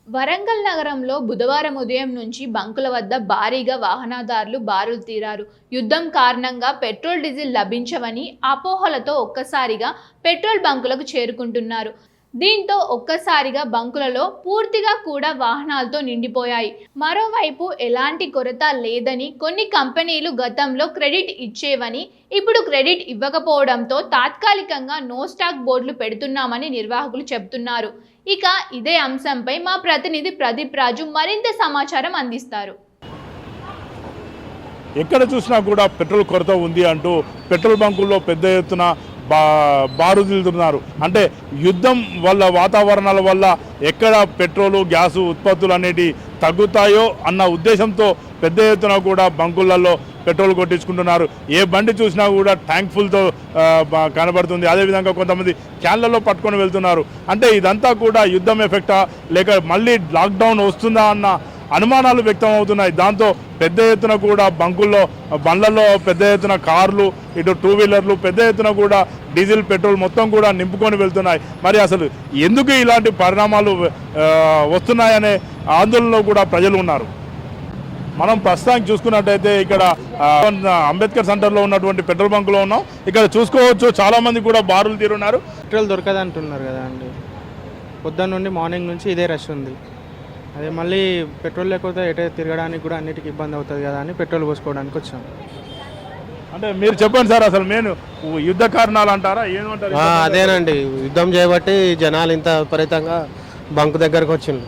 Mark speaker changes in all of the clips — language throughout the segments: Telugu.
Speaker 1: వరంగల్ నగరంలో బుధవారం ఉదయం నుంచి బంకుల వద్ద భారీగా వాహనదారులు బారులు తీరారు. యుద్ధం కారణంగా పెట్రోల్ డీజిల్ లభించవని అపోహలతో ఒక్కసారిగా పెట్రోల్ బంకులకు చేరుకుంటున్నారు. దీంతో ఒక్కసారిగా బంకులలో పూర్తిగా కూడా వాహనాలతో నిండిపోయాయి. మరోవైపు ఎలాంటి కొరత లేదని, కొన్ని కంపెనీలు గతంలో క్రెడిట్ ఇచ్చేవని ఇప్పుడు క్రెడిట్ ఇవ్వకపోవడంతో తాత్కాలికంగా నో స్టాక్ బోర్డులు పెడుతున్నామని నిర్వాహకులు చెబుతున్నారు. ఇక ఇదే అంశంపై మా ప్రతినిధి ప్రదీప్ రాజు మరింత సమాచారం అందిస్తారు.
Speaker 2: ఎక్కడ చూసినా కూడా పెట్రోల్ కొరత ఉంది అంటూ పెట్రోల్ బంకుల్లో పెద్ద ఎత్తున బారుదిలుతున్నారు. అంటే యుద్ధం వల్ల, వాతావరణాల వల్ల ఎక్కడ పెట్రోలు, గ్యాసు ఉత్పత్తులు అనేవి తగ్గుతాయో అన్న ఉద్దేశంతో పెద్ద ఎత్తున కూడా బంకులలో పెట్రోల్ కొట్టించుకుంటున్నారు. ఏ బండి చూసినా కూడా ట్యాంక్ ఫుల్తో కనబడుతుంది. అదేవిధంగా కొంతమంది క్యాన్లలో పట్టుకొని వెళ్తున్నారు. అంటే ఇదంతా కూడా యుద్ధం ఎఫెక్టా లేక మళ్ళీ లాక్డౌన్ వస్తుందా అన్న అనుమానాలు వ్యక్తం అవుతున్నాయి. దాంతో పెద్ద ఎత్తున కూడా బండ్లలో పెద్ద ఎత్తున కార్లు, ఇటు టూ వీలర్లు పెద్ద ఎత్తున కూడా డీజిల్, పెట్రోల్ మొత్తం కూడా నింపుకొని వెళ్తున్నాయి. మరి అసలు ఎందుకు ఇలాంటి పరిణామాలు వస్తున్నాయనే ఆందోళనలో కూడా ప్రజలు ఉన్నారు. మనం ప్రస్తుతానికి చూసుకున్నట్టయితే ఇక్కడ అంబేద్కర్ సెంటర్లో ఉన్నటువంటి పెట్రోల్ బంకులో ఉన్నాం. ఇక్కడ చూసుకోవచ్చు చాలామంది కూడా బారులు తీరున్నారు.
Speaker 3: పెట్రోల్ దొరకదంటున్నారు కదా అండి. పొద్దున్న నుండి మార్నింగ్ నుంచి ఇదే రష్ ఉంది. అదే మళ్ళీ పెట్రోల్ లేకపోతే ఎటే తిరగడానికి కూడా అన్నిటికీ ఇబ్బంది అవుతుంది కదా అని పెట్రోల్ పోసుకోవడానికి వచ్చాం.
Speaker 2: అంటే మీరు చెప్పండి సార్, అసలు మెయిన్ యుద్ధ కారణాలు అంటారా, ఏమంటారు?
Speaker 4: అదేనండి, యుద్ధం చేయబట్టి జనాలు ఇంత విపరీతంగా బంక్ దగ్గరకు వచ్చింది.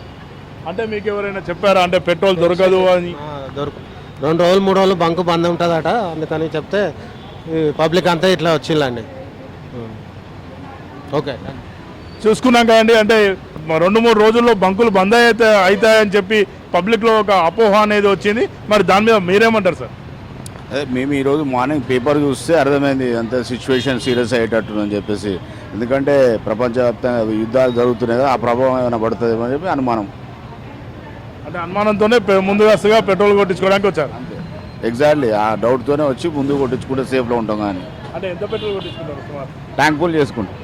Speaker 2: అంటే మీకు ఎవరైనా చెప్పారా అంటే పెట్రోల్ దొరకదు అని?
Speaker 4: 2 రోజులు 3 రోజులు బంక్ బంద్ ఉంటుందట, అందుకని చెప్తే పబ్లిక్ అంతా ఇట్లా వచ్చిందండి. ఓకే,
Speaker 2: చూసుకున్నాం కదండి. అంటే 2-3 రోజుల్లో బంకులు బంద్ అవుతాయని చెప్పి పబ్లిక్లో ఒక అపోహ అనేది వచ్చింది. మరి దాని మీద మీరేమంటారు సార్?
Speaker 5: అదే మేము ఈరోజు మార్నింగ్ పేపర్ చూస్తే అర్థమైంది అంత సిచ్యువేషన్ సీరియస్ అయ్యేటట్టుందని చెప్పేసి. ఎందుకంటే ప్రపంచవ్యాప్తంగా యుద్ధాలు జరుగుతున్నాయి కదా, ఆ ప్రభావం ఏమైనా పడుతుందేమో అని చెప్పి అనుమానం.
Speaker 2: అంటే అనుమానంతోనే ముందుగా పెట్రోల్ కొట్టించుకోవడానికి వచ్చారు.
Speaker 5: అంతే, ఎగ్జాక్ట్లీ ఆ డౌట్తోనే వచ్చి ముందు కొట్టించుకుంటే సేఫ్లో ఉంటాం. కానీ
Speaker 2: అంటే ఎంత పెట్రోల్ కొట్టించుకుంటారు?
Speaker 5: ట్యాంక్ ఫుల్ చేసుకుంటాం.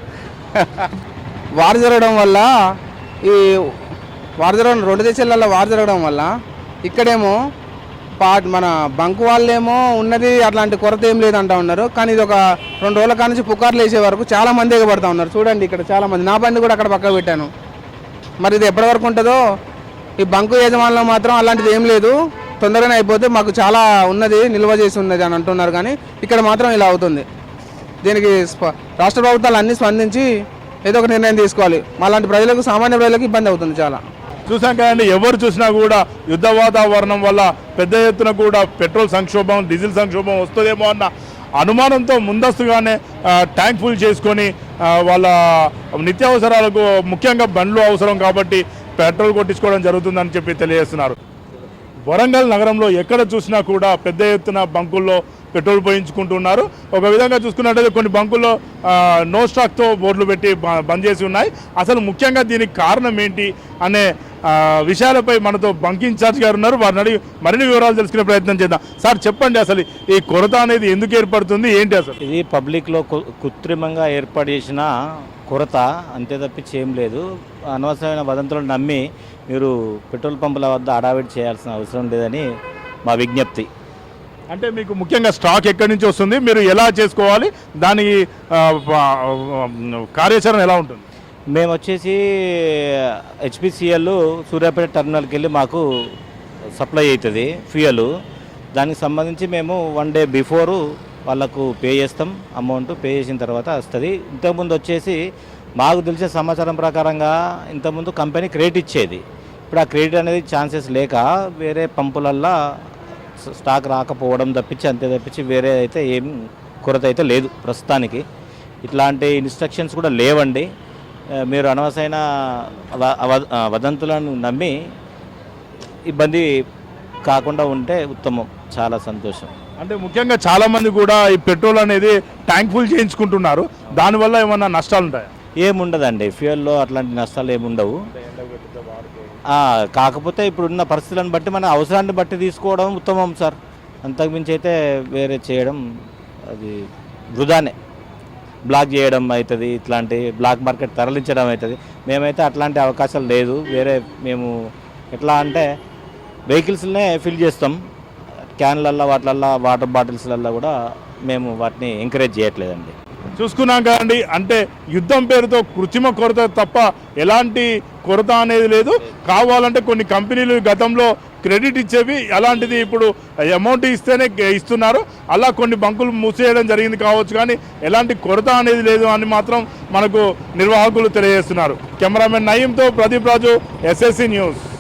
Speaker 3: వార్ జరగడం వల్ల ఈ వార్ జరగడం 2 దేశాలలో వార్ జరగడం వల్ల ఇక్కడేమో మన బంకు వాళ్ళేమో ఉన్నది అట్లాంటి కొరత ఏం లేదంటా ఉన్నారు. కానీ ఇది ఒక 2 రోజుల కానించి పుకార్లు వేసే వరకు చాలా మంది ఎగబడతా ఉన్నారు. చూడండి ఇక్కడ చాలా మంది, నా బండి కూడా అక్కడ పక్క పెట్టాను. మరి ఇది ఎప్పటి వరకు ఉంటుందో. ఈ బంకు యజమానులు మాత్రం అలాంటిది ఏం లేదు, తొందరగానే అయిపోతే మాకు చాలా ఉన్నది నిల్వ చేసి ఉన్నది అని అంటున్నారు. కానీ ఇక్కడ మాత్రం ఇలా అవుతుంది. దీనికి రాష్ట్ర ప్రభుత్వాలు అన్నీ స్పందించి ఏదో ఒక నిర్ణయం తీసుకోవాలి. మాలాంటి ప్రజలకు, సామాన్య ప్రజలకు ఇబ్బంది అవుతుంది చాలా.
Speaker 2: చూసాం కదండి, ఎవరు చూసినా కూడా యుద్ధ వాతావరణం వల్ల పెద్ద ఎత్తున కూడా పెట్రోల్ సంక్షోభం, డీజిల్ సంక్షోభం వస్తుందేమో అన్న అనుమానంతో ముందస్తుగానే ట్యాంక్ ఫుల్ చేసుకొని వాళ్ళ నిత్యావసరాలకు, ముఖ్యంగా బండ్లు అవసరం కాబట్టి పెట్రోల్ కొట్టించుకోవడం జరుగుతుందని చెప్పి తెలియజేస్తున్నారు. వరంగల్ నగరంలో ఎక్కడ చూసినా కూడా పెద్ద ఎత్తున బంకుల్లో పెట్రోల్ పోయించుకుంటున్నారు. ఒక విధంగా చూసుకున్నట్టయితే కొన్ని బంకుల్లో నో స్టాక్తో బోర్డులు పెట్టి బంద్ చేసి ఉన్నాయి. అసలు ముఖ్యంగా దీనికి కారణం ఏంటి అనే విషయాలపై మనతో బంక్ ఇన్ఛార్జ్ గారు ఉన్నారు. వారిని అడిగి మరిన్ని వివరాలు తెలుసుకునే ప్రయత్నం చేద్దాం. సార్ చెప్పండి, అసలు ఈ కొరత అనేది ఎందుకు ఏర్పడుతుంది, ఏంటి అసలు?
Speaker 6: ఇది పబ్లిక్లో కృత్రిమంగా ఏర్పాటు చేసిన కొరత, అంతే తప్పించి ఏం లేదు. అనవసరమైన వదంతులను నమ్మి మీరు పెట్రోల్ పంపుల వద్ద అడావిడి చేయాల్సిన అవసరం లేదని మా విజ్ఞప్తి.
Speaker 2: అంటే మీకు ముఖ్యంగా స్టాక్ ఎక్కడి నుంచి వస్తుంది, మీరు ఎలా చేసుకోవాలి, దాని కార్యాచరణ ఎలా ఉంటుంది?
Speaker 6: మేము వచ్చేసి హెచ్పిసిఎల్ సూర్యాపేట టర్మినల్కి వెళ్ళి మాకు సప్లై అవుతుంది ఫ్యూయల్. దానికి సంబంధించి మేము 1 డే బిఫోరు వాళ్ళకు పే చేస్తాం. అమౌంట్ పే చేసిన తర్వాత వస్తుంది. ఇంతకుముందు వచ్చేసి మాకు తెలిసిన సమాచారం ప్రకారంగా ఇంతకుముందు కంపెనీ క్రెడిట్ ఇచ్చేది. ఇప్పుడు ఆ క్రెడిట్ అనేది ఛాన్సెస్ లేక వేరే పంపులల్లో స్టాక్ రాకపోవడం తప్పించి, అంతే తప్పించి వేరే అయితే ఏం కొరత అయితే లేదు ప్రస్తుతానికి. ఇట్లాంటి ఇన్స్ట్రక్షన్స్ కూడా లేవండి. మీరు అనవసరమైన వదంతులను నమ్మి ఇబ్బంది కాకుండా ఉంటే ఉత్తమం. చాలా సంతోషం.
Speaker 2: అంటే ముఖ్యంగా చాలామంది కూడా ఈ పెట్రోల్ అనేది ట్యాంక్ ఫుల్ చేయించుకుంటున్నారు. దానివల్ల ఏమన్నా నష్టాలు ఉంటాయా?
Speaker 6: ఏముండదండి, ఫ్యూయల్లో అట్లాంటి నష్టాలు ఏముండవు. కాకపోతే ఇప్పుడున్న పరిస్థితులను బట్టి మన అవసరాన్ని బట్టి తీసుకోవడం ఉత్తమం సార్. అంతకుమించి అయితే వేరే చేయడం అది వృధానే. బ్లాక్ చేయడం అవుతుంది, ఇట్లాంటి బ్లాక్ మార్కెట్ తరలించడం అవుతుంది. మేమైతే అట్లాంటి అవకాశాలు లేదు. వేరే మేము ఎట్లా అంటే వెహికల్స్నే ఫిల్ చేస్తాం, క్యాన్లల్లో వాటిలల్లో వాటర్ బాటిల్స్లల్లో కూడా మేము వాటిని ఎంకరేజ్ చేయట్లేదండి.
Speaker 2: చూసుకున్నాం కదండి, అంటే యుద్ధం పేరుతో కృత్రిమ కొరత తప్ప ఎలాంటి కొరత అనేది లేదు. కావాలంటే కొన్ని కంపెనీలు గతంలో క్రెడిట్ ఇచ్చేవి, అలాంటిది ఇప్పుడు అమౌంట్ ఇస్తేనే ఇస్తున్నారు. అలా కొన్ని బంకులు మూసేయడం జరిగింది కావచ్చు, కానీ ఎలాంటి కొరత అనేది లేదు అని మాత్రం మనకు నిర్వాహకులు తెలియజేస్తున్నారు. కెమెరామెన్ నయీంతో ప్రదీప్ రాజు, SSC న్యూస్.